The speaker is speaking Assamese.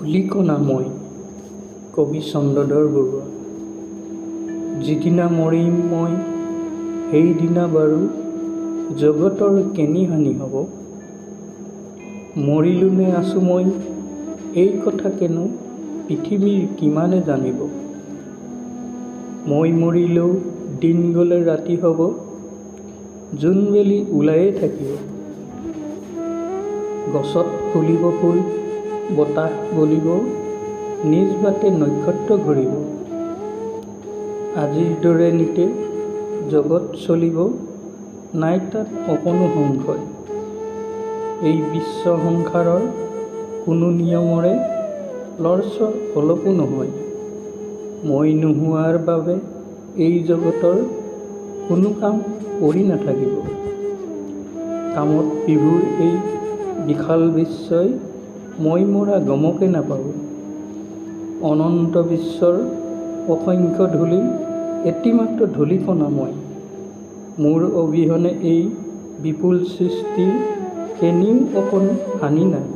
ধূলিকণা মই কবি চন্দ্ৰধৰ বৰুৱা। যিদিনা মৰিম মই সেইদিনা বাৰু জগতৰ কেনি হানি হ'ব। মৰিলোনে আছো মই এই কথা কেনো পৃথিৱীৰ কিমানে জানিব। মই মৰিলেও দিন গ'লে ৰাতি হ'ব, জোনবেলি ওলায়ে থাকিব। গছত ফুলিব ফুল, বতাহ বলিব, নিজ বাটে নক্ষত্ৰ ঘূৰিব। আজিৰ দৰে নিতে জগত চলিব, নাই তাত অকণো সংশয়। এই বিশ্ব সংসাৰৰ কোনো নিয়মৰে লৰচৰ অলপো নহয়। মই নোহোৱাৰ বাবে এই জগতৰ কোনো কাম কৰি নাথাকিব। কামত বিভোৰ এই বিশাল বিশ্বই মই মৰা গমকে নাপাব। অনন্ত বিশ্বৰ অসংখ্য ধূলি এটি মাত্ৰ ধূলিকণা মই। মোৰ অবিহনে এই বিপুল সৃষ্টিৰ কেনিও অকণো হানি নাই।